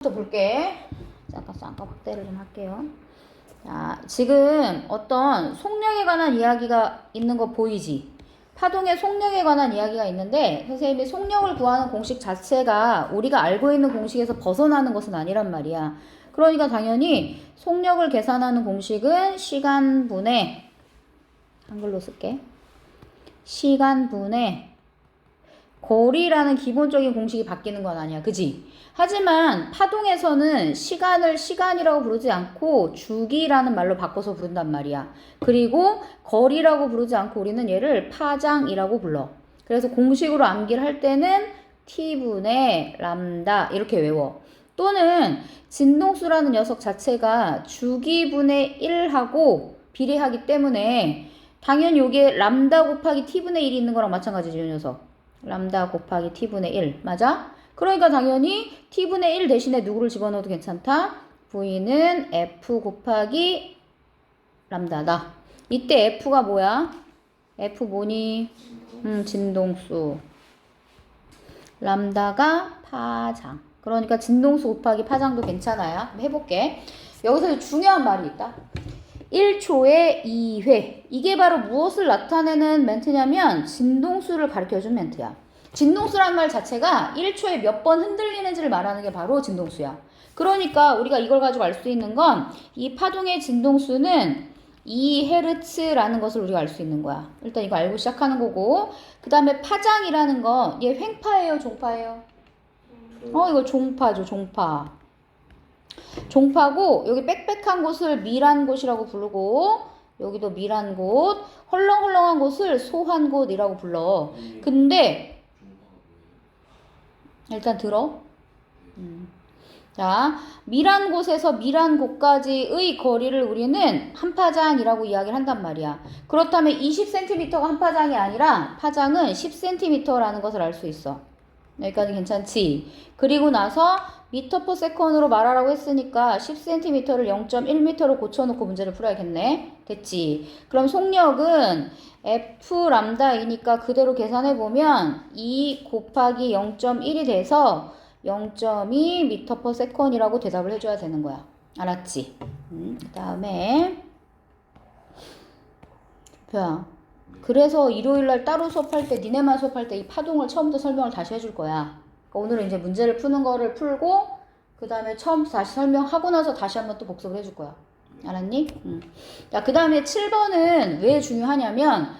1부터 볼게. 잠깐 확대를 좀 할게요. 자, 지금 어떤 속력에 관한 이야기가 있는 거 보이지? 파동의 속력에 관한 이야기가 있는데 선생님이 속력을 구하는 공식 자체가 우리가 알고 있는 공식에서 벗어나는 것은 아니란 말이야. 그러니까 당연히 속력을 계산하는 공식은 시간분의, 한글로 쓸게, 시간분의 거리라는 기본적인 공식이 바뀌는 건 아니야. 그지? 하지만 파동에서는 시간을 시간이라고 부르지 않고 주기라는 말로 바꿔서 부른단 말이야. 그리고 거리라고 부르지 않고 우리는 얘를 파장이라고 불러. 그래서 공식으로 암기를 할 때는 t분의 람다 이렇게 외워. 또는 진동수라는 녀석 자체가 주기분의 1하고 비례하기 때문에 당연히 여기에 람다 곱하기 t분의 1이 있는 거랑 마찬가지죠, 이 녀석. 람다 곱하기 t분의 1 맞아? 그러니까 당연히 t분의 1 대신에 누구를 집어넣어도 괜찮다. v는 f 곱하기 람다다. 이때 f가 뭐야? f 뭐니? 진동수. 람다가 파장. 그러니까 진동수 곱하기 파장도 괜찮아요. 한번 해볼게. 여기서 중요한 말이 있다. 1초에 2회. 이게 바로 무엇을 나타내는 멘트냐면 진동수를 가르쳐준 멘트야. 진동수란 말 자체가 1초에 몇 번 흔들리는지를 말하는 게 바로 진동수야. 그러니까 우리가 이걸 가지고 알 수 있는 건 이 파동의 진동수는 2Hz라는 것을 우리가 알 수 있는 거야. 일단 이거 알고 시작하는 거고, 그 다음에 파장이라는 거, 얘 횡파예요, 종파예요? 이거 종파죠, 종파. 종파고 여기 빽빽한 곳을 밀한 곳이라고 부르고 여기도 밀한 곳, 헐렁헐렁한 곳을 소한 곳이라고 불러. 근데 일단 들어. 자, 밀한 곳에서 밀한 곳까지의 거리를 우리는 한 파장이라고 이야기를 한단 말이야. 그렇다면 20cm가 한 파장이 아니라 파장은 10cm라는 것을 알 수 있어. 여기까지 괜찮지? 그리고 나서 미터 퍼 세컨으로 말하라고 했으니까 10cm를 0.1m로 고쳐놓고 문제를 풀어야겠네. 됐지? 그럼 속력은 F 람다이니까 그대로 계산해보면 2 곱하기 0.1이 돼서 0.2 미터 퍼 세컨이라고 대답을 해줘야 되는 거야. 알았지? 그 다음에 표야. 그래서 일요일날 따로 수업할 때 니네만 수업할 때 이 파동을 처음부터 설명을 다시 해줄 거야. 그러니까 오늘은 이제 문제를 푸는 거를 풀고 그 다음에 처음부터 다시 설명하고 나서 다시 한번 또 복습을 해줄 거야. 알았니? 자, 그 다음에 7번은 왜 중요하냐면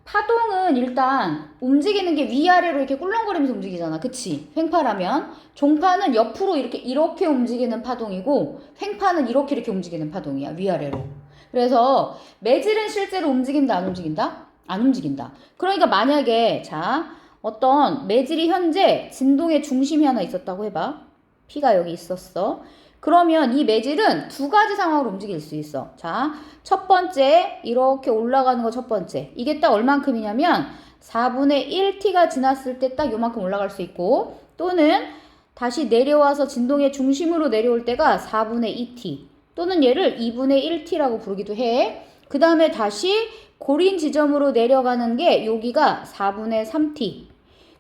파동은 일단 움직이는 게 위아래로 이렇게 꿀렁거리면서 움직이잖아. 그치? 횡파라면 종파는 옆으로 이렇게 움직이는 파동이고 횡파는 이렇게 움직이는 파동이야. 위아래로. 그래서 매질은 실제로 움직인다 안 움직인다? 안 움직인다. 그러니까 만약에 자 어떤 매질이 현재 진동의 중심이 하나 있었다고 해봐. P가 여기 있었어. 그러면 이 매질은 두 가지 상황으로 움직일 수 있어. 자, 첫 번째 이렇게 올라가는 거 첫 번째. 이게 딱 얼만큼이냐면 4분의 1t가 지났을 때 딱 요만큼 올라갈 수 있고 또는 다시 내려와서 진동의 중심으로 내려올 때가 4분의 2t 또는 얘를 2분의 1t라고 부르기도 해. 그 다음에 다시 고린 지점으로 내려가는 게 여기가 4분의 3t.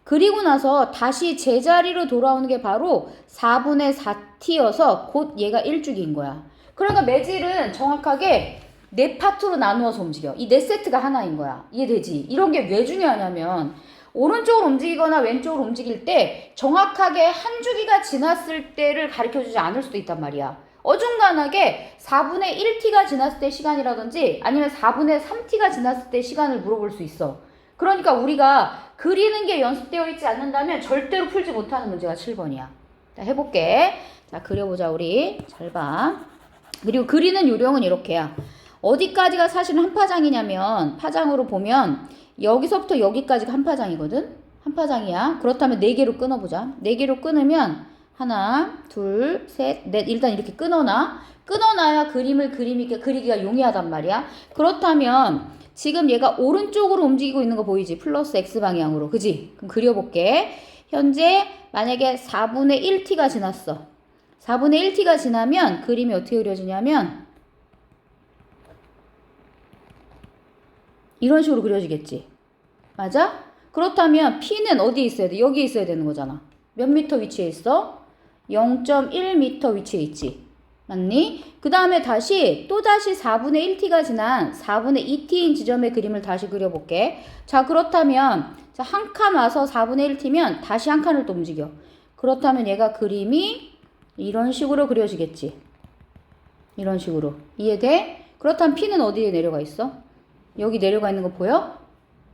그리고 나서 다시 제자리로 돌아오는 게 바로 4분의 4t여서 곧 얘가 1주기인 거야. 그러니까 매질은 정확하게 네 파트로 나누어서 움직여. 이 네 세트가 하나인 거야. 이해되지? 이런 게 왜 중요하냐면 오른쪽으로 움직이거나 왼쪽으로 움직일 때 정확하게 한 주기가 지났을 때를 가르쳐주지 않을 수도 있단 말이야. 어중간하게 4분의 1t가 지났을 때 시간이라든지 아니면 4분의 3t가 지났을 때 시간을 물어볼 수 있어. 그러니까 우리가 그리는 게 연습되어 있지 않는다면 절대로 풀지 못하는 문제가 7번이야. 자, 해볼게. 자, 그려보자 우리. 잘 봐. 그리고 그리는 요령은 이렇게야. 어디까지가 사실은 한 파장이냐면 파장으로 보면 여기서부터 여기까지가 한 파장이거든. 한 파장이야. 그렇다면 4개로 끊어보자. 4개로 끊으면 하나, 둘, 셋, 넷. 일단 이렇게 끊어놔. 끊어놔야 그리기가 용이하단 말이야. 그렇다면 지금 얘가 오른쪽으로 움직이고 있는 거 보이지? 플러스 X방향으로. 그지? 그럼 그려볼게. 현재 만약에 4분의 1t가 지났어. 4분의 1t가 지나면 그림이 어떻게 그려지냐면 이런 식으로 그려지겠지? 맞아? 그렇다면 P는 어디에 있어야 돼? 여기에 있어야 되는 거잖아. 몇 미터 위치에 있어? 0.1m 위치에 있지. 맞니? 그 다음에 또다시 4분의 1t가 지난 4분의 2t인 지점의 그림을 다시 그려볼게. 자, 그렇다면, 자, 한 칸 와서 4분의 1t면 다시 한 칸을 또 움직여. 그렇다면 얘가 그림이 이런 식으로 그려지겠지. 이런 식으로. 이해돼? 그렇다면 P는 어디에 내려가 있어? 여기 내려가 있는 거 보여?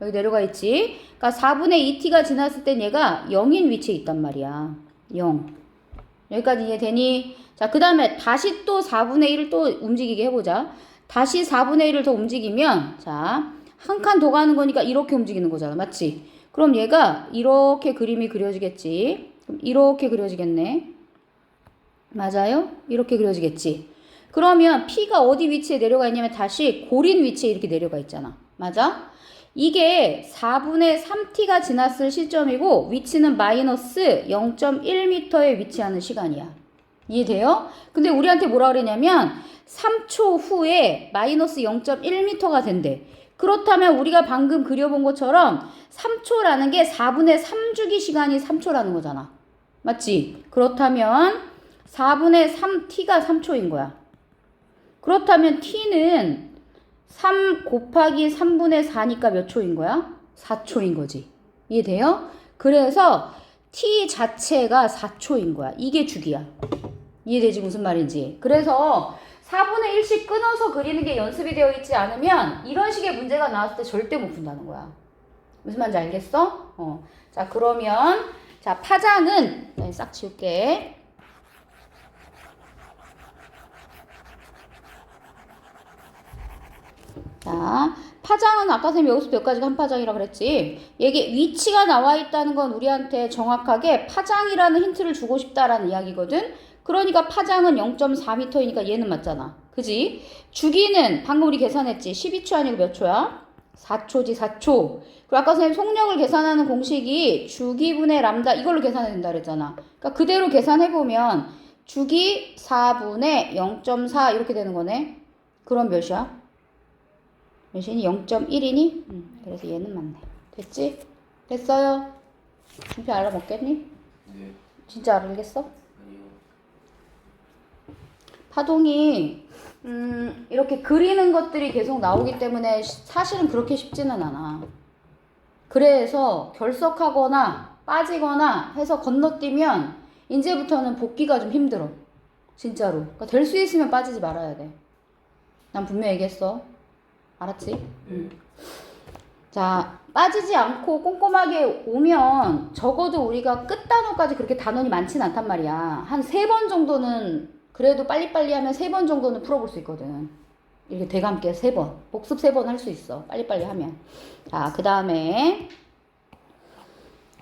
여기 내려가 있지. 그러니까 4분의 2t가 지났을 땐 얘가 0인 위치에 있단 말이야. 0. 여기까지 이해되니? 자, 그 다음에 다시 또 4분의 1을 또 움직이게 해보자. 다시 4분의 1을 더 움직이면, 자, 한 칸 더 가는 거니까 이렇게 움직이는 거잖아. 맞지? 그럼 얘가 이렇게 그림이 그려지겠지. 그럼 이렇게 그려지겠네. 맞아요? 이렇게 그려지겠지. 그러면 P가 어디 위치에 내려가 있냐면 다시 고린 위치에 이렇게 내려가 있잖아. 맞아? 이게 4분의 3t가 지났을 시점이고 위치는 마이너스 0.1m에 위치하는 시간이야. 이해돼요? 근데 우리한테 뭐라 그랬냐면 3초 후에 마이너스 0.1m가 된대. 그렇다면 우리가 방금 그려본 것처럼 3초라는 게 4분의 3주기 시간이 3초라는 거잖아. 맞지? 그렇다면 4분의 3t가 3초인 거야. 그렇다면 t는 3 곱하기 3분의 4니까 몇 초인 거야? 4초인 거지. 이해돼요? 그래서 t 자체가 4초인 거야. 이게 주기야. 이해되지 무슨 말인지. 그래서 4분의 1씩 끊어서 그리는 게 연습이 되어 있지 않으면 이런 식의 문제가 나왔을 때 절대 못 푼다는 거야. 무슨 말인지 알겠어? 자, 그러면 자, 파장은 싹 지울게. 자, 파장은 아까 선생님이 여기서 몇 가지가 한 파장이라 그랬지. 이게 위치가 나와 있다는 건 우리한테 정확하게 파장이라는 힌트를 주고 싶다라는 이야기거든. 그러니까 파장은 0.4m이니까 얘는 맞잖아. 그지? 주기는 방금 우리 계산했지. 12초 아니고 몇 초야? 4초지, 4초. 그리고 아까 선생님 속력을 계산하는 공식이 주기분의 람다 이걸로 계산해야 된다 그랬잖아. 그러니까 그대로 계산해보면 주기 4분의 0.4 이렇게 되는 거네. 그럼 몇이야? 몇이니? 0.1이니? 그래서 얘는 맞네. 됐지? 됐어요? 준표 알아먹겠니? 네. 진짜 알겠어? 아니요. 파동이 이렇게 그리는 것들이 계속 나오기 때문에 사실은 그렇게 쉽지는 않아. 그래서 결석하거나 빠지거나 해서 건너뛰면 이제부터는 복귀가 좀 힘들어. 진짜로. 그러니까 될 수 있으면 빠지지 말아야 돼. 난 분명히 얘기했어. 알았지? 자, 빠지지 않고 꼼꼼하게 오면 적어도 우리가 끝 단원까지 그렇게 단원이 많지는 않단 말이야. 한 3번 정도는 그래도 빨리빨리 하면 3번 정도는 풀어볼 수 있거든. 이렇게 대감게 3번. 복습 3번 할 수 있어. 빨리빨리 하면. 자, 그 다음에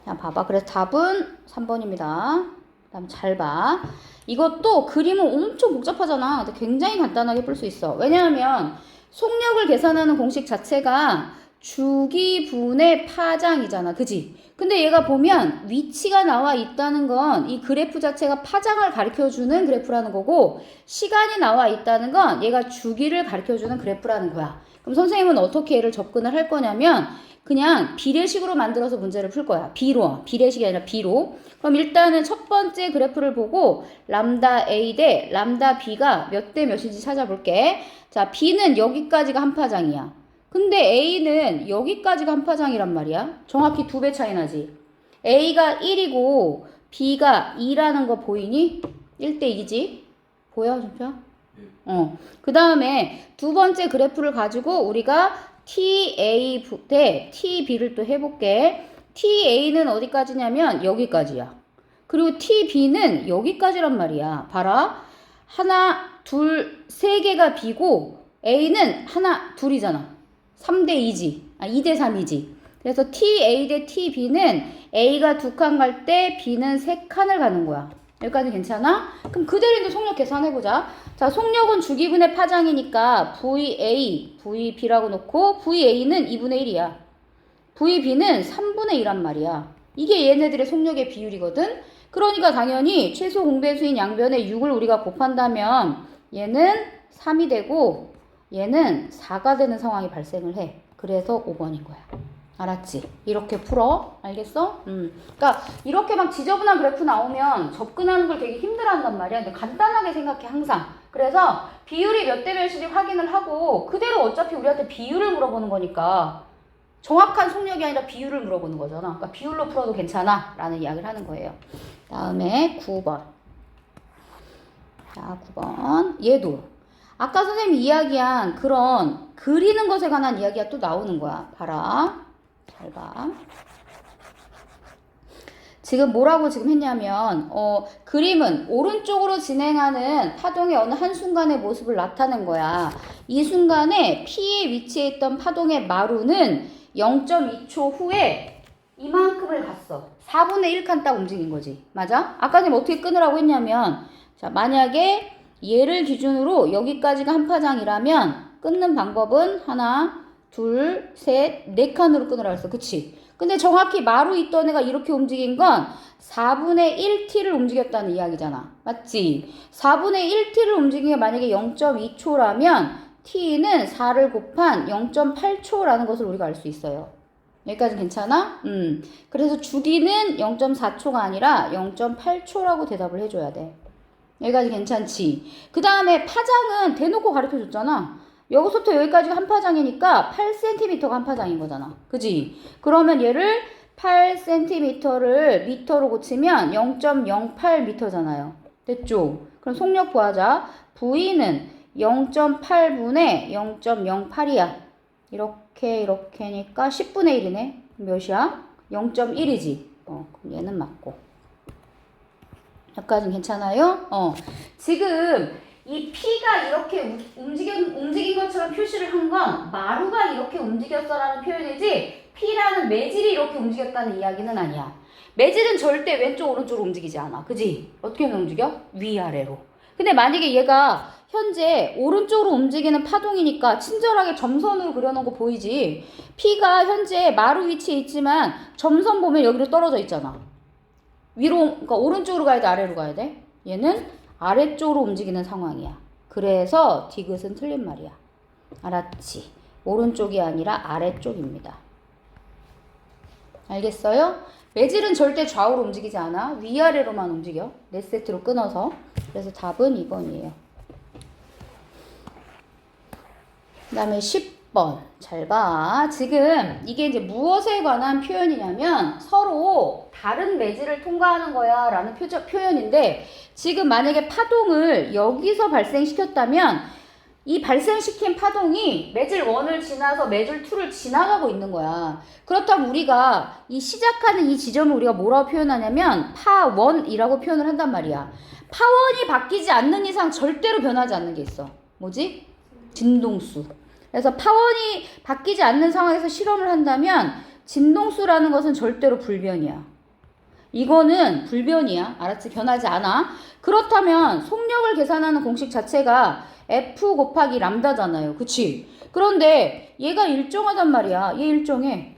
자, 봐봐. 그래서 답은 3번입니다. 그 다음 잘 봐. 이것도 그림은 엄청 복잡하잖아. 근데 굉장히 간단하게 풀 수 있어. 왜냐하면 속력을 계산하는 공식 자체가 주기분의 파장이잖아. 그지? 근데 얘가 보면 위치가 나와 있다는 건 이 그래프 자체가 파장을 가르쳐주는 그래프라는 거고 시간이 나와 있다는 건 얘가 주기를 가르쳐주는 그래프라는 거야. 그럼 선생님은 어떻게 얘를 접근을 할 거냐면 그냥 비례식으로 만들어서 문제를 풀 거야. 비례식이 아니라 비로. 그럼 일단은 첫 번째 그래프를 보고 람다 A 대 람다 B가 몇 대 몇인지 찾아볼게. 자, B는 여기까지가 한 파장이야. 근데 A는 여기까지가 한 파장이란 말이야. 정확히 2배 차이 나지. A가 1이고 B가 2라는 거 보이니? 1대 2지? 보여, 준표야? 그 다음에 두 번째 그래프를 가지고 우리가 TA 대 TB를 또 해볼게. TA는 어디까지냐면 여기까지야. 그리고 TB는 여기까지란 말이야. 봐라. 하나, 둘, 세 개가 B고 A는 하나, 둘이잖아. 3대 2지. 2대 3이지. 그래서 TA 대 TB는 A가 2칸 갈 때 B는 3칸을 가는 거야. 여기까지 괜찮아? 그럼 그대로 이제 속력 계산해보자. 자, 속력은 주기분의 파장이니까 VA, VB라고 놓고 VA는 2분의 1이야. VB는 3분의 1란 말이야. 이게 얘네들의 속력의 비율이거든? 그러니까 당연히 최소 공배수인 양변에 6을 우리가 곱한다면 얘는 3이 되고 얘는 4가 되는 상황이 발생을 해. 그래서 5번인 거야. 알았지? 이렇게 풀어. 알겠어? 그러니까 이렇게 막 지저분한 그래프 나오면 접근하는 걸 되게 힘들어한단 말이야. 근데 간단하게 생각해 항상. 그래서 비율이 몇 대 몇인지 확인을 하고 그대로 어차피 우리한테 비율을 물어보는 거니까 정확한 속력이 아니라 비율을 물어보는 거잖아. 그러니까 비율로 풀어도 괜찮아 라는 이야기를 하는 거예요. 다음에 9번. 자, 9번. 얘도 아까 선생님이 이야기한 그런 그리는 것에 관한 이야기가 또 나오는 거야. 봐라. 잘 봐. 지금 뭐라고 지금 했냐면 그림은 오른쪽으로 진행하는 파동의 어느 한순간의 모습을 나타낸 거야. 이 순간에 P에 위치해 있던 파동의 마루는 0.2초 후에 이만큼을 갔어. 4분의 1칸 딱 움직인 거지. 맞아? 아까 전에 어떻게 끊으라고 했냐면 자, 만약에 얘를 기준으로 여기까지가 한 파장이라면 끊는 방법은 하나, 둘, 셋, 네 칸으로 끊으라고 했어. 그치? 근데 정확히 마루 있던 애가 이렇게 움직인 건 4분의 1t를 움직였다는 이야기잖아. 맞지? 4분의 1t를 움직인 게 만약에 0.2초라면 t는 4를 곱한 0.8초라는 것을 우리가 알 수 있어요. 여기까지 괜찮아? 그래서 주기는 0.4초가 아니라 0.8초라고 대답을 해줘야 돼. 여기까지 괜찮지? 그 다음에 파장은 대놓고 가르쳐줬잖아. 여기서부터 여기까지가 한 파장이니까 8cm가 한 파장인 거잖아. 그지? 그러면 얘를 8cm를 미터로 고치면 0.08m잖아요. 됐죠? 그럼 속력 구하자. V는 0.8분의 0.08이야. 이렇게니까 10분의 1이네. 몇이야? 0.1이지. 그럼 얘는 맞고. 여기까지는 괜찮아요? 지금 이 P가 이렇게 움직인 것처럼 표시를 한 건 마루가 이렇게 움직였어라는 표현이지 P라는 매질이 이렇게 움직였다는 이야기는 아니야. 매질은 절대 왼쪽 오른쪽으로 움직이지 않아. 그지? 어떻게 움직여? 위아래로. 근데 만약에 얘가 현재 오른쪽으로 움직이는 파동이니까 친절하게 점선으로 그려놓은 거 보이지? P가 현재 마루 위치에 있지만 점선 보면 여기로 떨어져 있잖아. 위로, 그러니까 오른쪽으로 가야 돼? 아래로 가야 돼? 얘는 아래쪽으로 움직이는 상황이야. 그래서 디귿은 틀린 말이야. 알았지? 오른쪽이 아니라 아래쪽입니다. 알겠어요? 매질은 절대 좌우로 움직이지 않아. 위아래로만 움직여. 4세트로 끊어서. 그래서 답은 2번이에요. 그 다음에 10번. 잘 봐. 지금 이게 이제 무엇에 관한 표현이냐면 서로 다른 매질을 통과하는 거야 라는 표현인데 지금 만약에 파동을 여기서 발생시켰다면 이 발생시킨 파동이 매질 1을 지나서 매질 2를 지나가고 있는 거야. 그렇다면 우리가 이 시작하는 이 지점을 우리가 뭐라고 표현하냐면 파1이라고 표현을 한단 말이야. 파1이 바뀌지 않는 이상 절대로 변하지 않는 게 있어. 뭐지? 진동수. 그래서 파1이 바뀌지 않는 상황에서 실험을 한다면 진동수라는 것은 절대로 불변이야. 이거는 불변이야. 알았지? 변하지 않아. 그렇다면 속력을 계산하는 공식 자체가 F 곱하기 람다잖아요. 그치? 그런데 얘가 일정하단 말이야. 얘 일정해.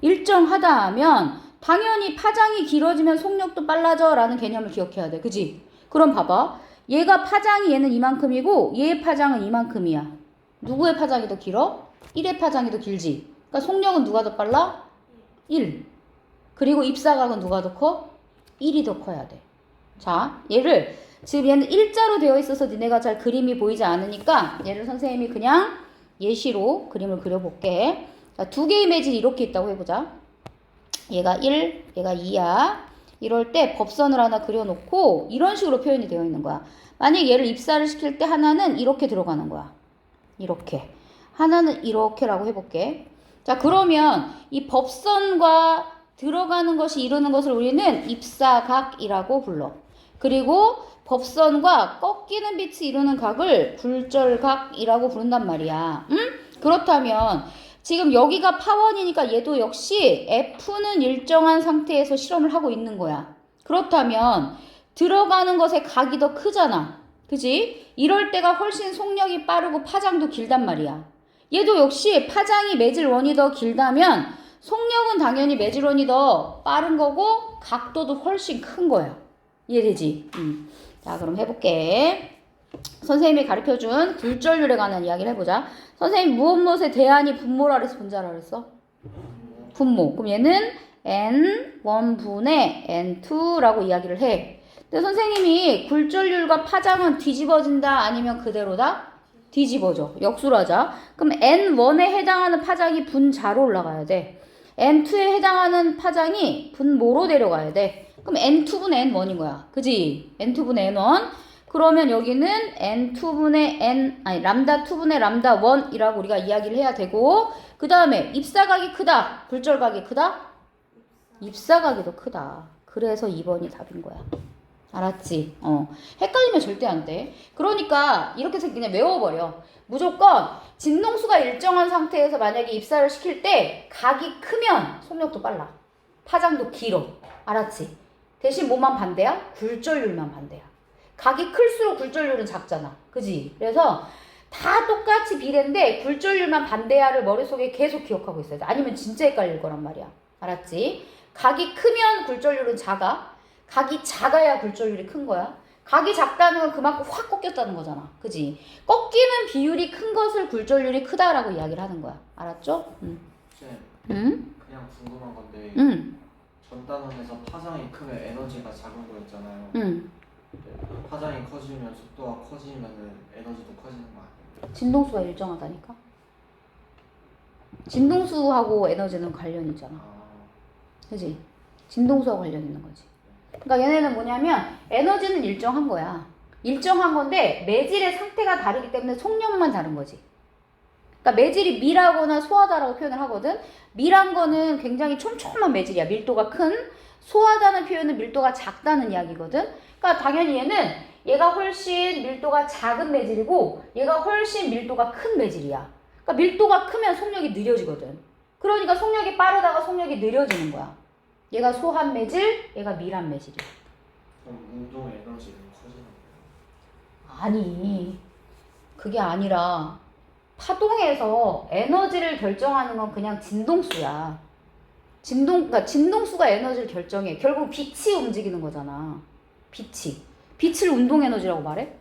일정하다 하면 당연히 파장이 길어지면 속력도 빨라져 라는 개념을 기억해야 돼. 그치? 그럼 봐봐. 얘가 파장이 얘는 이만큼이고 얘의 파장은 이만큼이야. 누구의 파장이 더 길어? 1의 파장이 더 길지. 그러니까 속력은 누가 더 빨라? 1. 그리고 입사각은 누가 더 커? 1이 더 커야 돼. 자, 얘를 지금 얘는 일자로 되어 있어서 니네가 잘 그림이 보이지 않으니까 얘를 선생님이 그냥 예시로 그림을 그려볼게. 자, 두 개의 매질이 이렇게 있다고 해보자. 얘가 1, 얘가 2야. 이럴 때 법선을 하나 그려놓고 이런 식으로 표현이 되어 있는 거야. 만약 얘를 입사를 시킬 때 하나는 이렇게 들어가는 거야. 이렇게. 하나는 이렇게라고 해볼게. 자, 그러면 이 법선과 들어가는 것이 이루는 것을 우리는 입사각이라고 불러. 그리고 법선과 꺾이는 빛이 이루는 각을 굴절각이라고 부른단 말이야. 응? 그렇다면 지금 여기가 파1이니까 얘도 역시 F는 일정한 상태에서 실험을 하고 있는 거야. 그렇다면 들어가는 것의 각이 더 크잖아. 그지? 이럴 때가 훨씬 속력이 빠르고 파장도 길단 말이야. 얘도 역시 파장이 매질 1이 더 길다면 속력은 당연히 매질 1이 더 빠른 거고 각도도 훨씬 큰 거야. 이해되지? 자, 그럼 해볼게. 선생님이 가르쳐준 굴절률에 관한 이야기를 해보자. 선생님 무엇무엇의 대안이 분모라 그랬어? 분자라 그랬어? 분모. 그럼 얘는 n1분의 n2라고 이야기를 해. 근데 선생님이 굴절률과 파장은 뒤집어진다 아니면 그대로다? 뒤집어져. 역수로 하자. 그럼 n1에 해당하는 파장이 분자로 올라가야 돼. n2에 해당하는 파장이 분모로 내려가야 돼. 그럼 n2분의 n1인 거야. 그지? n2분의 n1. 그러면 여기는 n2분의 n, 아니, 람다 2분의 람다 1이라고 우리가 이야기를 해야 되고, 그 다음에 입사각이 크다. 굴절각이 크다? 입사각이 더 크다. 그래서 2번이 답인 거야. 알았지? 헷갈리면 절대 안 돼. 그러니까 이렇게 해서 그냥 외워버려. 무조건 진동수가 일정한 상태에서 만약에 입사를 시킬 때 각이 크면 속력도 빨라. 파장도 길어. 알았지? 대신 뭐만 반대야? 굴절률만 반대야. 각이 클수록 굴절률은 작잖아. 그지? 그래서 다 똑같이 비례인데 굴절률만 반대야를 머릿속에 계속 기억하고 있어야 돼. 아니면 진짜 헷갈릴 거란 말이야. 알았지? 각이 크면 굴절률은 작아. 각이 작아야 굴절률이 큰 거야. 각이 작다는 건 그만큼 확 꺾였다는 거잖아. 그지? 꺾이는 비율이 큰 것을 굴절률이 크다라고 이야기를 하는 거야. 알았죠? 쌤, 응? 그냥 궁금한 건데 응. 전 단원에서 파장이 크면 에너지가 작은 거였잖아요. 응. 파장이 커지면 속도가 커지면 에너지도 커지는 거 아니에요? 진동수가 일정하다니까? 진동수하고 에너지는 관련이 있잖아. 그지? 진동수와 관련 있는 거지. 그러니까 얘네는 뭐냐면 에너지는 일정한 거야. 일정한 건데 매질의 상태가 다르기 때문에 속력만 다른 거지. 그러니까 매질이 밀하거나 소하다라고 표현을 하거든. 밀한 거는 굉장히 촘촘한 매질이야. 밀도가 큰. 소하다는 표현은 밀도가 작다는 이야기거든. 그러니까 당연히 얘가 훨씬 밀도가 작은 매질이고 얘가 훨씬 밀도가 큰 매질이야. 그러니까 밀도가 크면 속력이 느려지거든. 그러니까 속력이 빠르다가 속력이 느려지는 거야. 얘가 소한 매질, 얘가 밀한 매질이야. 그럼 운동 에너지는 커지는 거예요? 아니, 그게 아니라 파동에서 에너지를 결정하는 건 그냥 진동수야. 그러니까 진동수가 에너지를 결정해. 결국 빛이 움직이는 거잖아. 빛을 운동 에너지라고 말해?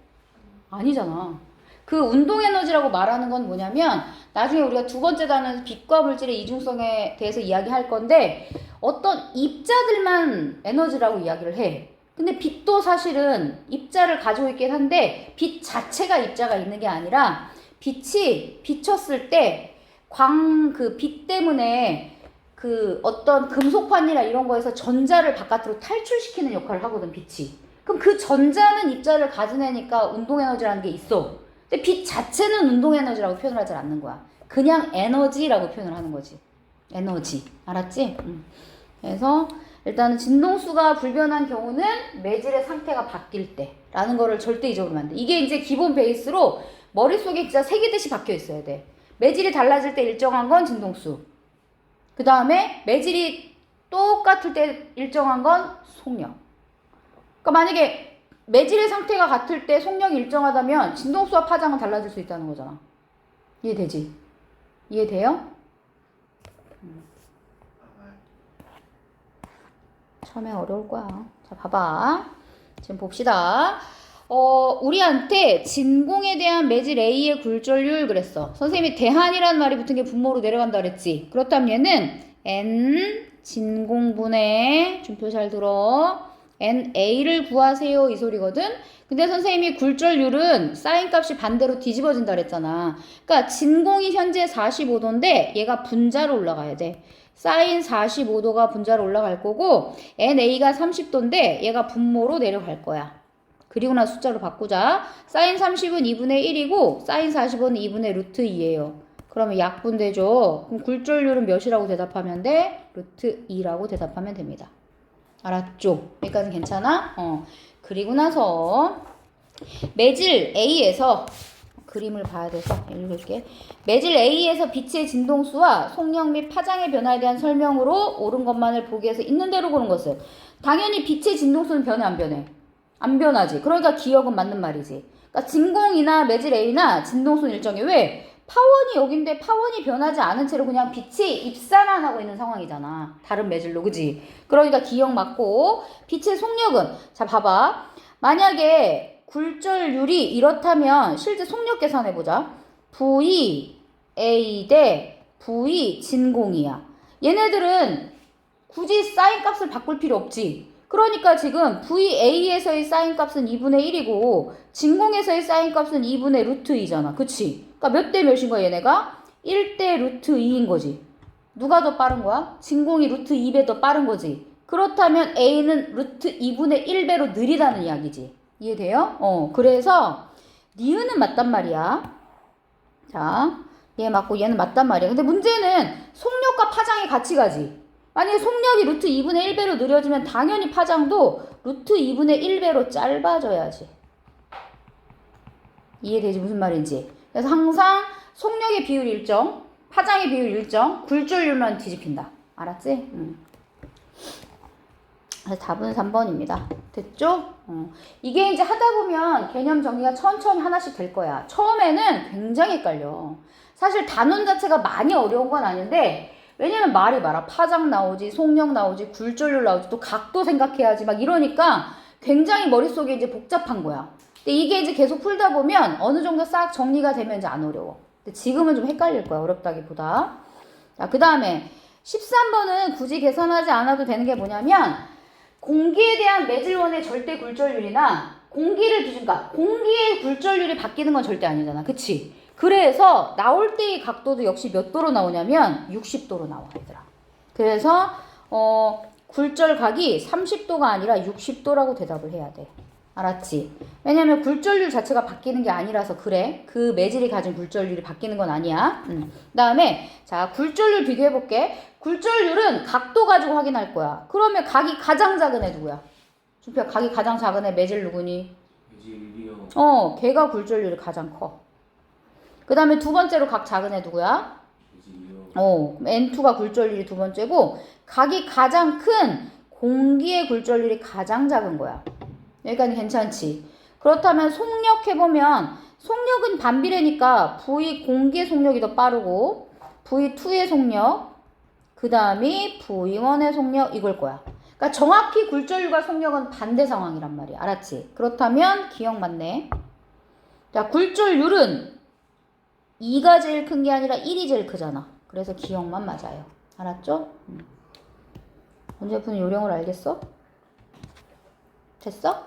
아니잖아. 그 운동 에너지라고 말하는 건 뭐냐면 나중에 우리가 두 번째 단어에서 빛과 물질의 이중성에 대해서 이야기할 건데 어떤 입자들만 에너지라고 이야기를 해. 근데 빛도 사실은 입자를 가지고 있긴 한데 빛 자체가 입자가 있는 게 아니라 빛이 비쳤을 때 그 빛 때문에 그 어떤 금속판이나 이런 거에서 전자를 바깥으로 탈출시키는 역할을 하거든, 빛이. 그럼 그 전자는 입자를 가져내니까 운동에너지라는 게 있어. 근데 빛 자체는 운동에너지라고 표현을 하지 않는 거야. 그냥 에너지라고 표현을 하는 거지. 에너지. 알았지? 그래서 일단은 진동수가 불변한 경우는 매질의 상태가 바뀔 때 라는 거를 절대 잊어버리면 안 돼. 이게 이제 기본 베이스로 머릿속에 진짜 새기듯이 박혀 있어야 돼. 매질이 달라질 때 일정한 건 진동수. 그 다음에 매질이 똑같을 때 일정한 건 속력. 그러니까 만약에 매질의 상태가 같을 때 속력이 일정하다면 진동수와 파장은 달라질 수 있다는 거잖아. 이해되지? 이해돼요? 처음에 어려울 거야. 자, 봐봐. 지금 봅시다. 우리한테 진공에 대한 매질 A의 굴절률 그랬어. 선생님이 대한이라는 말이 붙은 게 분모로 내려간다 그랬지. 그렇다면 얘는 N 진공분의 준표 잘 들어. NA를 구하세요 이 소리거든. 근데 선생님이 굴절률은 사인 값이 반대로 뒤집어진다 그랬잖아. 그러니까 진공이 현재 45도인데 얘가 분자로 올라가야 돼. 사인 45도가 분자로 올라갈 거고 NA가 30도인데 얘가 분모로 내려갈 거야. 그리고 나서 숫자로 바꾸자. 사인 30은 2분의 1이고 사인 40은 2분의 루트 2예요. 그러면 약분되죠. 그럼 굴절률은 몇이라고 대답하면 돼? 루트 2라고 대답하면 됩니다. 알았죠? 여기까지는 괜찮아? 그리고 나서 매질 A에서 그림을 봐야 돼서 읽을게. 매질 A에서 빛의 진동수와 속력 및 파장의 변화에 대한 설명으로 옳은 것만을 보기 위해서 있는 대로 보는 것은 당연히 빛의 진동수는 변해 안 변해? 안 변하지. 그러니까 기억은 맞는 말이지. 그러니까 진공이나 매질 A나 진동수는 일정해. 왜? 파원이 여긴데 파원이 변하지 않은 채로 그냥 빛이 입사만 하고 있는 상황이잖아. 다른 매질로. 그지? 그러니까 기억 맞고 빛의 속력은 자 봐봐. 만약에 굴절률이 이렇다면 실제 속력 계산해보자. V A 대 V 진공이야. 얘네들은 굳이 사인 값을 바꿀 필요 없지. 그러니까 지금 VA에서의 사인 값은 2분의 1이고 진공에서의 사인 값은 2분의 루트 2잖아. 그치? 그러니까 몇 대 몇인 거야 얘네가? 1대 루트 2인 거지. 누가 더 빠른 거야? 진공이 루트 2배 더 빠른 거지. 그렇다면 A는 루트 2분의 1배로 느리다는 이야기지. 이해돼요? 그래서 니은은 맞단 말이야. 자, 얘 맞고 얘는 맞단 말이야. 근데 문제는 속력과 파장이 같이 가지. 만약에 속력이 루트 2분의 1배로 느려지면 당연히 파장도 루트 2분의 1배로 짧아져야지. 이해되지? 무슨 말인지. 그래서 항상 속력의 비율 일정, 파장의 비율 일정, 굴절률만 뒤집힌다. 알았지? 그래서 답은 3번입니다. 됐죠? 이게 이제 하다 보면 개념 정리가 천천히 하나씩 될 거야. 처음에는 굉장히 헷갈려. 사실 단원 자체가 많이 어려운 건 아닌데 왜냐면 말이 많아. 파장 나오지, 속력 나오지, 굴절률 나오지, 또 각도 생각해야지 막 이러니까 굉장히 머릿속에 이제 복잡한 거야. 근데 이게 이제 계속 풀다 보면 어느 정도 싹 정리가 되면 이제 안 어려워. 근데 지금은 좀 헷갈릴 거야. 어렵다기보다. 자, 그 다음에 13번은 굳이 계산하지 않아도 되는 게 뭐냐면 공기에 대한 매질원의 절대 굴절률이나 공기를 기준가, 공기의 굴절률이 바뀌는 건 절대 아니잖아. 그치? 그래서 나올 때의 각도도 역시 몇 도로 나오냐면 60도로 나와 얘들아. 그래서 굴절각이 30도가 아니라 60도라고 대답을 해야 돼. 알았지? 왜냐면 굴절률 자체가 바뀌는 게 아니라서 그래. 그 매질이 가진 굴절률이 바뀌는 건 아니야. 그다음에 자, 굴절률 비교해 볼게. 굴절률은 각도 가지고 확인할 거야. 그러면 각이 가장 작은 애 누구야? 준표야, 각이 가장 작은 애 매질 누구니? 매질이요. 걔가 굴절률이 가장 커. 그 다음에 두 번째로 각 작은 애 누구야? 매질이요. N2가 굴절률이 두 번째고 각이 가장 큰 공기의 굴절률이 가장 작은 거야. 여기까지 괜찮지? 그렇다면 속력 해보면 속력은 반비례니까 V 공기의 속력이 더 빠르고 V2의 속력 그 다음이 V1의 속력 이걸 거야. 그러니까 정확히 굴절률과 속력은 반대 상황이란 말이야. 알았지? 그렇다면 기억 맞네. 자, 굴절률은 2가 제일 큰 게 아니라 1이 제일 크잖아. 그래서 기억만 맞아요. 알았죠? 문제 푸는 요령을 알겠어? 됐어?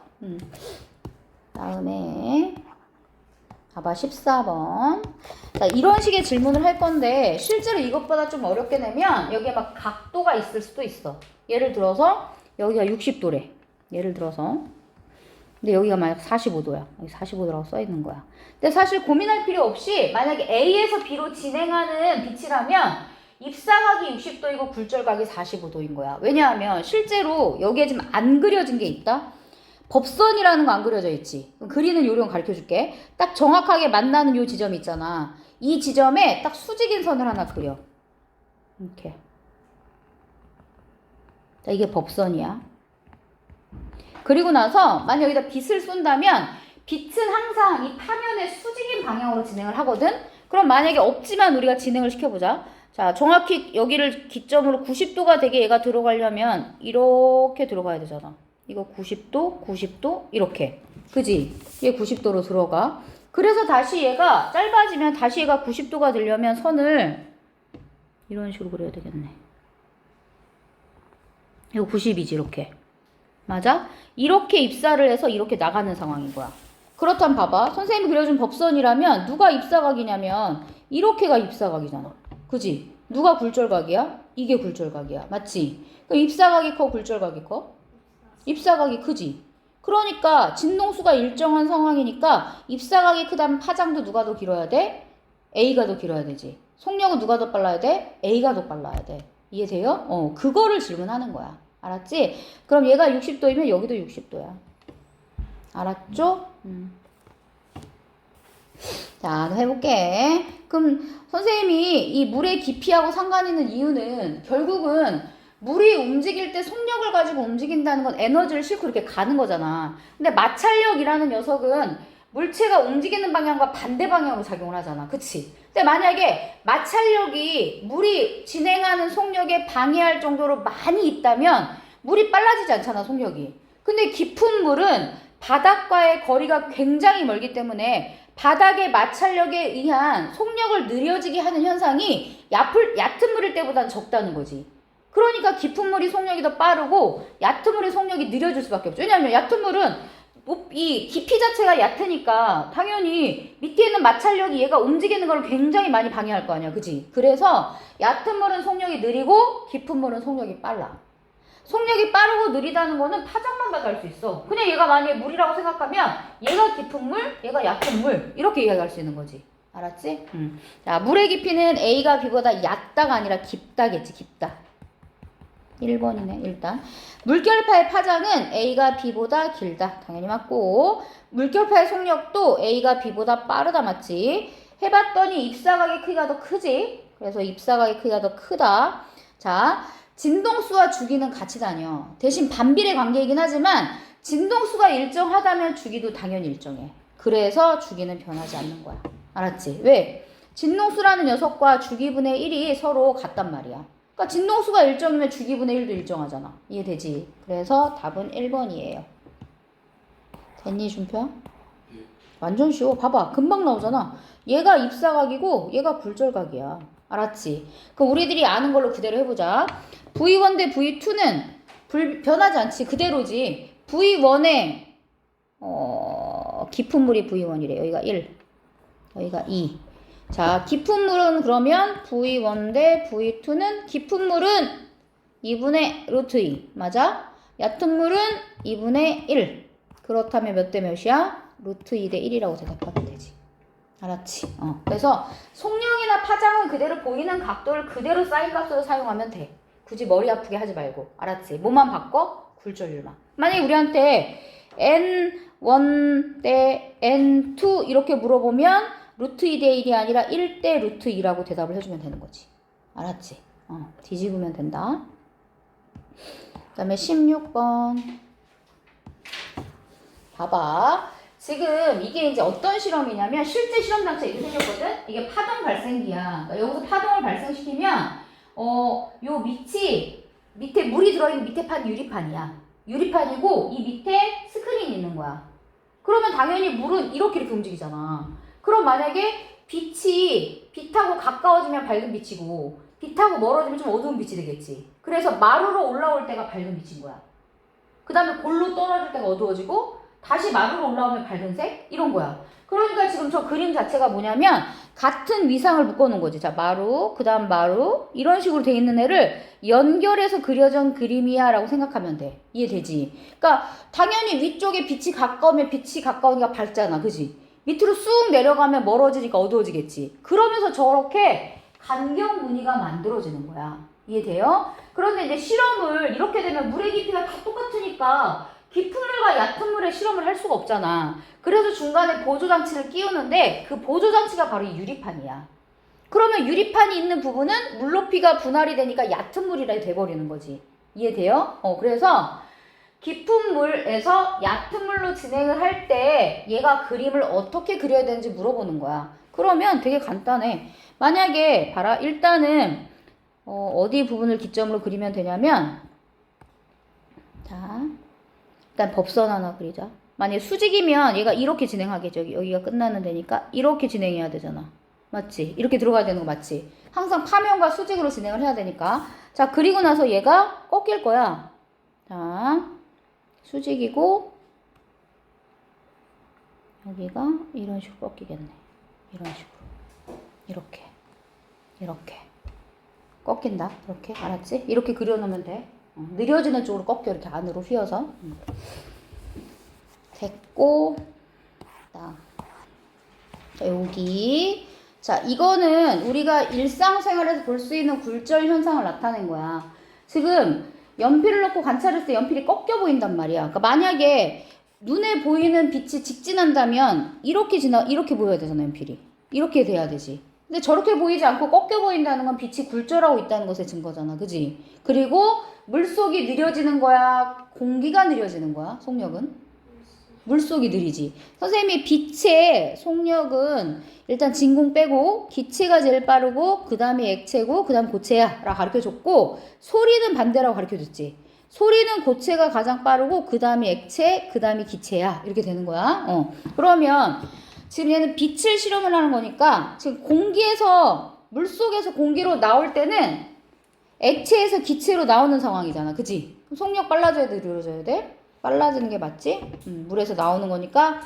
다음에 봐봐 14번. 자, 이런 식의 질문을 할 건데 실제로 이것보다 좀 어렵게 내면 여기에 막 각도가 있을 수도 있어. 예를 들어서 여기가 60도래. 예를 들어서 근데 여기가 만약 45도야. 여기 45도라고 써 있는 거야. 근데 사실 고민할 필요 없이 만약에 A에서 B로 진행하는 빛이라면 입사각이 60도이고 굴절각이 45도인 거야. 왜냐하면 실제로 여기에 지금 안 그려진 게 있다. 법선이라는 거 안 그려져 있지. 그럼 그리는 요령 가르쳐 줄게. 딱 정확하게 만나는 요 지점이 있잖아. 이 지점에 딱 수직인 선을 하나 그려. 이렇게. 자, 이게 법선이야. 그리고 나서 만약 여기다 빛을 쏜다면 빛은 항상 이 파면의 수직인 방향으로 진행을 하거든. 그럼 만약에 없지만 우리가 진행을 시켜보자. 자, 정확히 여기를 기점으로 90도가 되게 얘가 들어가려면 이렇게 들어가야 되잖아. 이거 90도, 90도 이렇게. 그지? 얘 90도로 들어가. 그래서 다시 얘가 짧아지면 다시 얘가 90도가 되려면 선을 이런 식으로 그려야 되겠네. 이거 90이지 이렇게. 맞아? 이렇게 입사를 해서 이렇게 나가는 상황인 거야. 그렇다면 봐봐. 선생님이 그려준 법선이라면 누가 입사각이냐면 이렇게가 입사각이잖아. 그지? 누가 굴절각이야? 이게 굴절각이야. 맞지? 그럼 입사각이 커, 굴절각이 커? 입사각이 크지? 그러니까 진동수가 일정한 상황이니까 입사각이 크다면 파장도 누가 더 길어야 돼? A가 더 길어야 되지. 속력은 누가 더 빨라야 돼? A가 더 빨라야 돼. 이해돼요? 그거를 질문하는 거야. 알았지? 그럼 얘가 60도이면 여기도 60도야. 알았죠? 자, 해볼게. 그럼 선생님이 이 물의 깊이하고 상관 있는 이유는 결국은 물이 움직일 때 속력을 가지고 움직인다는 건 에너지를 싣고 이렇게 가는 거잖아. 근데 마찰력이라는 녀석은 물체가 움직이는 방향과 반대 방향으로 작용을 하잖아. 그치? 근데 만약에 마찰력이 물이 진행하는 속력에 방해할 정도로 많이 있다면 물이 빨라지지 않잖아, 속력이. 근데 깊은 물은 바닥과의 거리가 굉장히 멀기 때문에 바닥의 마찰력에 의한 속력을 느려지게 하는 현상이 얕은 물일 때보다는 적다는 거지. 그러니까 깊은 물이 속력이 더 빠르고 얕은 물의 속력이 느려질 수밖에 없죠. 왜냐하면 얕은 물은 이 깊이 자체가 얕으니까 당연히 밑에 있는 마찰력이 얘가 움직이는 걸 굉장히 많이 방해할 거 아니야. 그지? 그래서 얕은 물은 속력이 느리고 깊은 물은 속력이 빨라. 속력이 빠르고 느리다는 거는 파장만 봐도 알 수 있어. 그냥 얘가 만약에 물이라고 생각하면 얘가 깊은 물, 얘가 얕은 물 이렇게 이야기할 수 있는 거지. 알았지? 자, 물의 깊이는 A가 B보다 얕다가 아니라 깊다겠지. 깊다. 1번이네 일단. 물결파의 파장은 A가 B보다 길다. 당연히 맞고 물결파의 속력도 A가 B보다 빠르다. 맞지? 해봤더니 입사각의 크기가 더 크지? 그래서 입사각의 크기가 더 크다. 자, 진동수와 주기는 같이 다녀. 대신 반비례 관계이긴 하지만 진동수가 일정하다면 주기도 당연히 일정해. 그래서 주기는 변하지 않는 거야. 알았지? 왜? 진동수라는 녀석과 주기분의 1이 서로 같단 말이야. 그러니까 진동수가 일정이면 주기분의 1도 일정하잖아. 이해되지? 그래서 답은 1번이에요. 됐니, 준표야? 완전 쉬워. 봐봐. 금방 나오잖아. 얘가 입사각이고 얘가 굴절각이야. 알았지? 그럼 우리들이 아는 걸로 그대로 해보자. V1 대 V2는 변하지 않지. 그대로지. V1에 깊은 물이 V1이래. 여기가 1. 여기가 2. 자, 깊은 물은 그러면 V1 대 V2는 깊은 물은 2분의 루트 2. 맞아? 얕은 물은 2분의 1. 그렇다면 몇 대 몇이야? 루트 2 대 1이라고 대답하면 되지. 알았지? 그래서 속력이나 파장은 그대로 보이는 각도를 그대로 사인 값으로 사용하면 돼. 굳이 머리 아프게 하지 말고. 알았지? 뭐만 바꿔? 굴절률만. 만약에 우리한테 N1 대 N2 이렇게 물어보면 루트 2 대 1이 아니라 1 대 루트 2라고 대답을 해주면 되는 거지. 알았지? 뒤집으면 된다. 그 다음에 16번. 봐봐. 지금 이게 이제 어떤 실험이냐면 실제 실험 장치가 이렇게 생겼거든? 이게 파동 발생기야. 그러니까 여기서 파동을 발생시키면 요 밑에 물이 들어있는 밑에 판이 유리판이야. 유리판이고 이 밑에 스크린이 있는 거야. 그러면 당연히 물은 이렇게 움직이잖아. 그럼 만약에 빛하고 가까워지면 밝은 빛이고 빛하고 멀어지면 좀 어두운 빛이 되겠지. 그래서 마루로 올라올 때가 밝은 빛인 거야. 그 다음에 골로 떨어질 때가 어두워지고 다시 마루로 올라오면 밝은색? 이런 거야. 그러니까 지금 저 그림 자체가 뭐냐면 같은 위상을 묶어놓은 거지. 자, 마루, 그 다음 마루 이런 식으로 돼 있는 애를 연결해서 그려진 그림이야 라고 생각하면 돼. 이해되지? 그러니까 당연히 위쪽에 빛이 가까우면 빛이 가까우니까 밝잖아. 그지? 밑으로 쑥 내려가면 멀어지니까 어두워지겠지. 그러면서 저렇게 간격 무늬가 만들어지는 거야. 이해돼요? 그런데 이제 실험을 이렇게 되면 물의 깊이가 다 똑같으니까 깊은 물과 얕은 물의 실험을 할 수가 없잖아. 그래서 중간에 보조장치를 끼우는데 그 보조장치가 바로 이 유리판이야. 그러면 유리판이 있는 부분은 물 높이가 분할이 되니까 얕은 물이라 돼버리는 거지. 이해돼요? 그래서 깊은 물에서 얕은 물로 진행을 할 때 얘가 그림을 어떻게 그려야 되는지 물어보는 거야. 그러면 되게 간단해. 만약에 봐라. 일단은 어디 부분을 기점으로 그리면 되냐면 자 일단 법선 하나 그리자. 만약에 수직이면 얘가 이렇게 진행하겠죠. 여기가 끝나는 데니까 이렇게 진행해야 되잖아. 맞지? 이렇게 들어가야 되는 거 맞지? 항상 파면과 수직으로 진행을 해야 되니까. 자, 그리고 나서 얘가 꺾일 거야. 자, 수직이고 여기가 이런 식으로 꺾이겠네. 이런 식으로. 이렇게. 꺾인다. 이렇게. 알았지? 이렇게 그려놓으면 돼. 느려지는 쪽으로 꺾여. 이렇게 안으로 휘어서. 됐고. 자, 여기. 자, 이거는 우리가 일상생활에서 볼 수 있는 굴절 현상을 나타낸 거야. 지금 연필을 넣고 관찰했을 때 연필이 꺾여 보인단 말이야. 그러니까 만약에 눈에 보이는 빛이 직진한다면 이렇게 보여야 되잖아, 연필이. 이렇게 돼야 되지. 근데 저렇게 보이지 않고 꺾여 보인다는 건 빛이 굴절하고 있다는 것의 증거잖아. 그지? 그리고 물속이 느려지는 거야? 공기가 느려지는 거야? 속력은? 물속이 느리지. 선생님이 빛의 속력은 일단 진공 빼고 기체가 제일 빠르고 그 다음에 액체고 그 다음 고체야 라고 가르쳐줬고 소리는 반대라고 가르쳐줬지. 소리는 고체가 가장 빠르고 그 다음이 액체 그 다음이 기체야 이렇게 되는 거야. 그러면 지금 얘는 빛을 실험을 하는 거니까 지금 공기에서 물속에서 공기로 나올 때는 액체에서 기체로 나오는 상황이잖아. 그치? 그럼 속력 빨라져야 돼? 느려져야 돼? 빨라지는 게 맞지? 물에서 나오는 거니까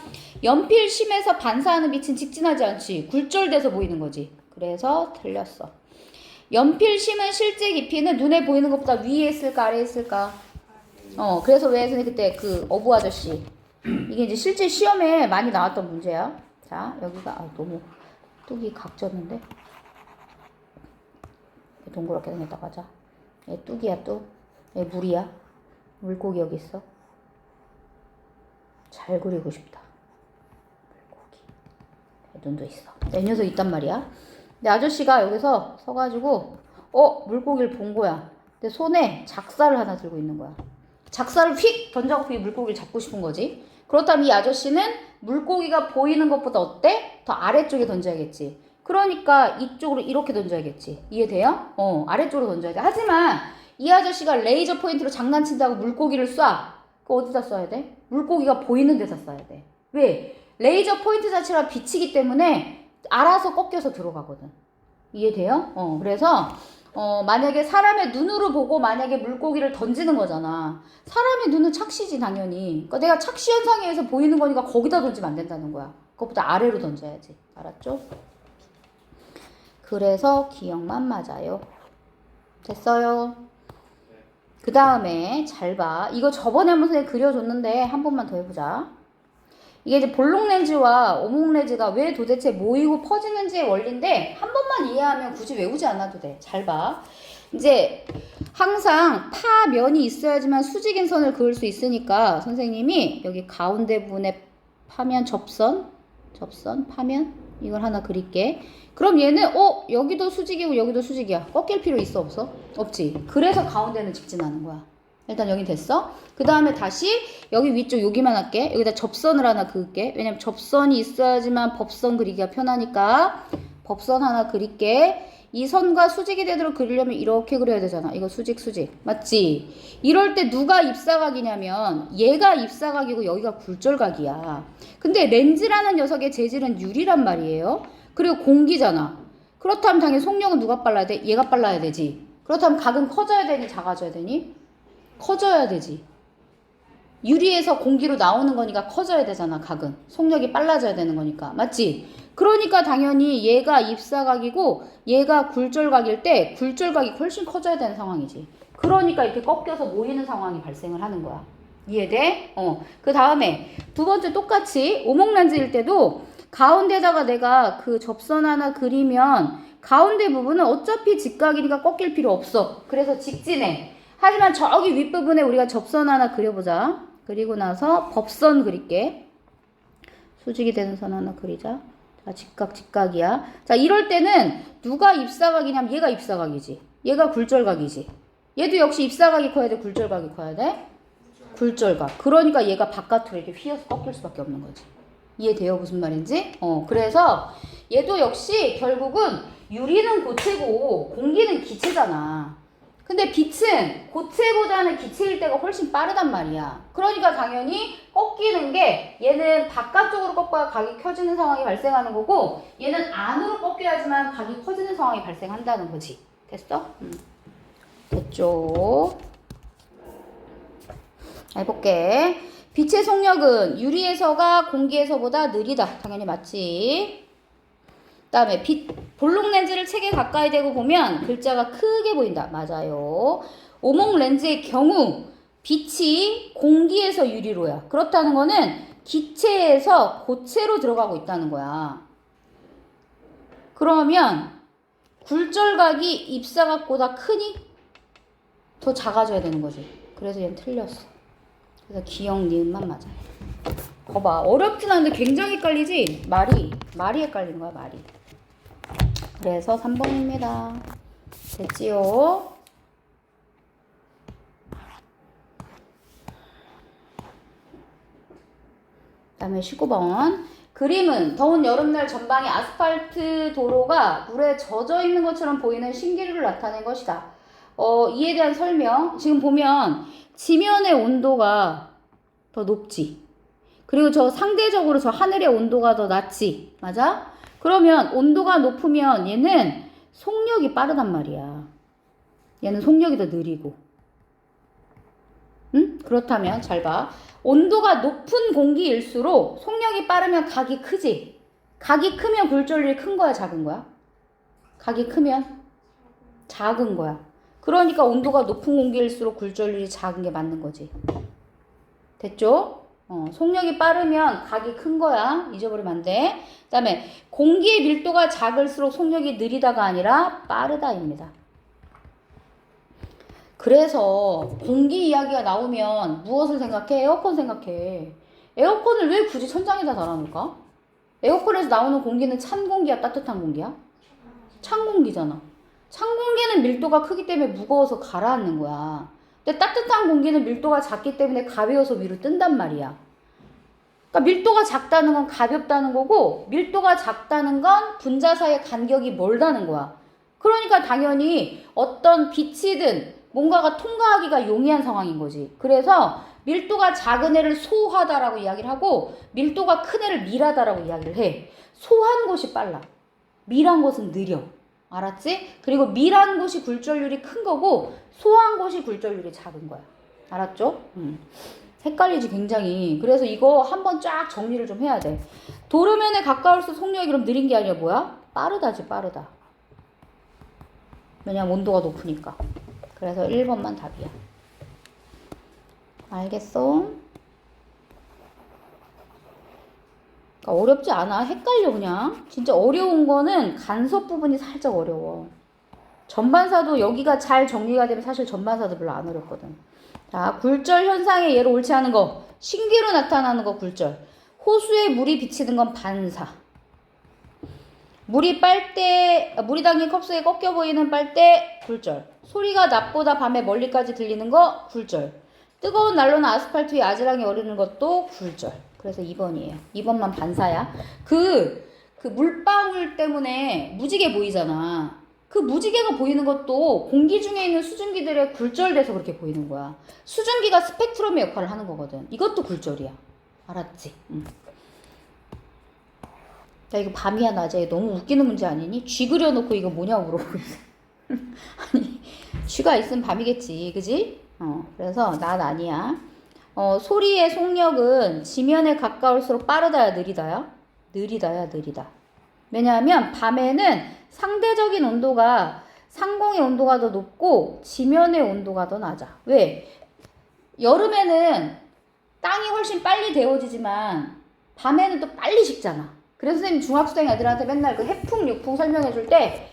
연필심에서 반사하는 빛은 직진하지 않지. 굴절돼서 보이는 거지. 그래서 틀렸어. 연필심은 실제 깊이는 눈에 보이는 것보다 위에 있을까 아래에 있을까? 그래서 왜 선생님 그때 그 어부 아저씨 이게 이제 실제 시험에 많이 나왔던 문제야. 자, 여기가 너무 뚝이 각졌는데 동그랗게 생겼다고 하자. 얘 뚝이야 뚝. 얘 물이야. 물고기 여기 있어. 잘 그리고 싶다. 물고기. 눈도 있어. 이 녀석 있단 말이야. 근데 아저씨가 여기서 서가지고 물고기를 본 거야. 근데 손에 작사를 하나 들고 있는 거야. 작사를 휙 던져갖고 이 물고기를 잡고 싶은 거지. 그렇다면 이 아저씨는 물고기가 보이는 것보다 어때? 더 아래쪽에 던져야겠지. 그러니까 이쪽으로 이렇게 던져야겠지. 이해돼요? 아래쪽으로 던져야 돼. 하지만 이 아저씨가 레이저 포인트로 장난친다고 물고기를 쏴. 그거 어디다 쏴야 돼? 물고기가 보이는 데다 쏴야 돼. 왜? 레이저 포인트 자체가 빛이기 때문에 알아서 꺾여서 들어가거든. 이해돼요? 그래서 만약에 사람의 눈으로 보고 만약에 물고기를 던지는 거잖아. 사람의 눈은 착시지 당연히. 그러니까 내가 착시 현상에 의해서 보이는 거니까 거기다 던지면 안 된다는 거야. 그것보다 아래로 던져야지. 알았죠? 그래서 기억만 맞아요. 됐어요? 그 다음에 잘 봐. 이거 저번에 한번 선생님 그려줬는데 한 번만 더 해보자. 이게 이제 볼록 렌즈와 오목 렌즈가 왜 도대체 모이고 퍼지는지의 원리인데 한 번만 이해하면 굳이 외우지 않아도 돼. 잘 봐. 이제 항상 파면이 있어야지만 수직인 선을 그을 수 있으니까 선생님이 여기 가운데 부분에 파면 파면 이걸 하나 그릴게. 그럼 얘는 여기도 수직이고 여기도 수직이야. 꺾일 필요 있어 없어? 없지. 그래서 가운데는 직진하는 거야. 일단 여기 됐어? 그 다음에 다시 여기 위쪽 여기만 할게. 여기다 접선을 하나 그을게. 왜냐면 접선이 있어야지만 법선 그리기가 편하니까 법선 하나 그릴게. 이 선과 수직이 되도록 그리려면 이렇게 그려야 되잖아. 이거 수직 맞지? 이럴 때 누가 입사각이냐면 얘가 입사각이고 여기가 굴절각이야. 근데 렌즈라는 녀석의 재질은 유리란 말이에요. 그리고 공기잖아. 그렇다면 당연히 속력은 누가 빨라야 돼? 얘가 빨라야 되지. 그렇다면 각은 커져야 되니 작아져야 되니? 커져야 되지. 유리에서 공기로 나오는 거니까 커져야 되잖아. 각은 속력이 빨라져야 되는 거니까. 맞지? 그러니까 당연히 얘가 입사각이고 얘가 굴절각일 때 굴절각이 훨씬 커져야 되는 상황이지. 그러니까 이렇게 꺾여서 모이는 상황이 발생을 하는 거야. 이해돼? 그 다음에 두 번째 똑같이 오목 렌즈일 때도 가운데다가 내가 그 접선 하나 그리면 가운데 부분은 어차피 직각이니까 꺾일 필요 없어. 그래서 직진해. 하지만 저기 윗부분에 우리가 접선 하나 그려보자. 그리고 나서 법선 그릴게. 수직이 되는 선 하나 그리자. 자, 직각이야. 자, 이럴 때는 누가 입사각이냐면 얘가 입사각이지. 얘가 굴절각이지. 얘도 역시 입사각이 커야 돼? 굴절각이 커야 돼? 굴절각. 그러니까 얘가 바깥으로 이렇게 휘어서 꺾일 수밖에 없는 거지. 이해돼요? 무슨 말인지? 그래서 얘도 역시 결국은 유리는 고체고 공기는 기체잖아. 근데 빛은 고체보다는 기체일 때가 훨씬 빠르단 말이야. 그러니까 당연히 꺾이는 게 얘는 바깥쪽으로 꺾어야 각이 켜지는 상황이 발생하는 거고 얘는 안으로 꺾여야지만 각이 커지는 상황이 발생한다는 거지. 됐어? 됐죠? 해볼게. 빛의 속력은 유리에서가 공기에서보다 느리다. 당연히 맞지. 그 다음에 볼록 렌즈를 책에 가까이 대고 보면 글자가 크게 보인다. 맞아요. 오목 렌즈의 경우 빛이 공기에서 유리로야. 그렇다는 거는 기체에서 고체로 들어가고 있다는 거야. 그러면 굴절각이 입사각보다 크니? 더 작아져야 되는 거지. 그래서 얘는 틀렸어. 그래서 기억 니은만 맞아. 거봐. 어렵진 않은데 굉장히 헷갈리지? 말이 헷갈리는 거야, 말이. 그래서 3번입니다. 됐지요? 그 다음에 19번. 그림은 더운 여름날 전방에 아스팔트 도로가 물에 젖어 있는 것처럼 보이는 신기루를 나타낸 것이다. 이에 대한 설명. 지금 보면 지면의 온도가 더 높지. 그리고 저 상대적으로 저 하늘의 온도가 더 낮지. 맞아? 그러면 온도가 높으면 얘는 속력이 빠르단 말이야. 얘는 속력이 더 느리고. 응? 그렇다면 잘 봐. 온도가 높은 공기일수록 속력이 빠르면 각이 크지. 각이 크면 굴절률이 큰 거야, 작은 거야? 각이 크면 작은 거야. 그러니까 온도가 높은 공기일수록 굴절률이 작은 게 맞는 거지. 됐죠? 속력이 빠르면 각이 큰 거야. 잊어버리면 안 돼. 그 다음에 공기의 밀도가 작을수록 속력이 느리다가 아니라 빠르다입니다. 그래서 공기 이야기가 나오면 무엇을 생각해? 에어컨 생각해. 에어컨을 왜 굳이 천장에다 달아놓을까? 에어컨에서 나오는 공기는 찬 공기야, 따뜻한 공기야? 찬 공기잖아. 찬 공기는 밀도가 크기 때문에 무거워서 가라앉는 거야. 근데 따뜻한 공기는 밀도가 작기 때문에 가벼워서 위로 뜬단 말이야. 그러니까 밀도가 작다는 건 가볍다는 거고, 밀도가 작다는 건 분자 사이의 간격이 멀다는 거야. 그러니까 당연히 어떤 빛이든 뭔가가 통과하기가 용이한 상황인 거지. 그래서 밀도가 작은 애를 소하다라고 이야기를 하고, 밀도가 큰 애를 밀하다라고 이야기를 해. 소한 곳이 빨라. 밀한 곳은 느려. 알았지? 그리고 밀한 곳이 굴절률이 큰 거고, 소한 곳이 굴절률이 작은 거야. 알았죠? 헷갈리지 굉장히. 그래서 이거 한번 쫙 정리를 좀 해야 돼. 도르면에 가까울수록 속력이 그럼 느린 게 아니라 뭐야? 빠르다지, 빠르다. 왜냐면 온도가 높으니까. 그래서 1번만 답이야. 알겠어? 그러니까 어렵지 않아. 헷갈려 그냥. 진짜 어려운 거는 간섭 부분이 살짝 어려워. 전반사도 여기가 잘 정리가 되면 사실 전반사도 별로 안 어렵거든. 자, 굴절 현상의 예로 옳지 않은 거. 신기로 나타나는 거 굴절. 호수에 물이 비치는 건 반사. 물이 담긴 컵 속에 꺾여 보이는 빨대 굴절. 소리가 낮보다 밤에 멀리까지 들리는 거 굴절. 뜨거운 난로나 아스팔트 위에 아지랑이 어리는 것도 굴절. 그래서 2번이에요. 2번만 반사야. 그 물방울 때문에 무지개 보이잖아. 그 무지개가 보이는 것도 공기 중에 있는 수증기들의 굴절돼서 그렇게 보이는 거야. 수증기가 스펙트럼의 역할을 하는 거거든. 이것도 굴절이야. 알았지? 야, 이거 밤이야 낮에 너무 웃기는 문제 아니니? 쥐 그려놓고 이거 뭐냐고 물어보고 있어. 아니, 쥐가 있으면 밤이겠지. 그지? 그래서 낮 아니야. 소리의 속력은 지면에 가까울수록 빠르다야 느리다야? 느리다야 느리다. 왜냐하면 밤에는 상대적인 온도가 상공의 온도가 더 높고 지면의 온도가 더 낮아. 왜? 여름에는 땅이 훨씬 빨리 데워지지만 밤에는 또 빨리 식잖아. 그래서 선생님 중학생 애들한테 맨날 그 해풍 육풍 설명해 줄 때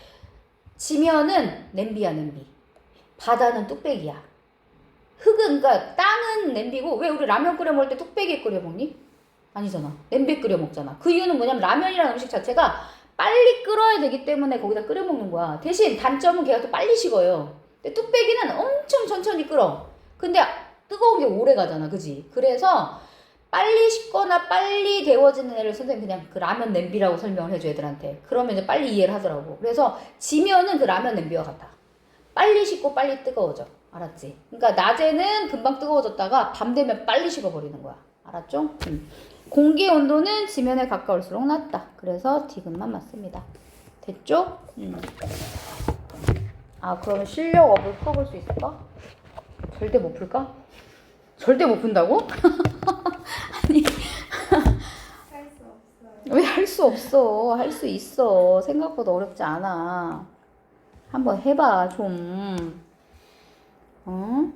지면은 냄비야 냄비. 바다는 뚝배기야. 흙은 그러니까 땅은 냄비고 왜 우리 라면 끓여 먹을 때 뚝배기에 끓여 먹니? 아니잖아. 냄비에 끓여 먹잖아. 그 이유는 뭐냐면 라면이라는 음식 자체가 빨리 끓어야 되기 때문에 거기다 끓여 먹는 거야. 대신 단점은 걔가 또 빨리 식어요. 근데 뚝배기는 엄청 천천히 끓어. 근데 뜨거운 게 오래 가잖아. 그지? 그래서 빨리 식거나 빨리 데워지는 애를 선생님 그냥 그 라면 냄비라고 설명을 해줘 애들한테. 그러면 이제 빨리 이해를 하더라고. 그래서 지면은 그 라면 냄비와 같아. 빨리 식고 빨리 뜨거워져. 알았지? 그러니까 낮에는 금방 뜨거워졌다가 밤 되면 빨리 식어버리는 거야. 알았죠? 공기 온도는 지면에 가까울수록 낮다. 그래서 디귿만 맞습니다. 됐죠? 아, 그러면 실력업을 풀어볼 수 있을까? 절대 못 풀까? 절대 못 푼다고? 아니 할 수 없어요. 왜 할 수 없어? 할 수 있어. 생각보다 어렵지 않아. 한번 해봐 좀. 어?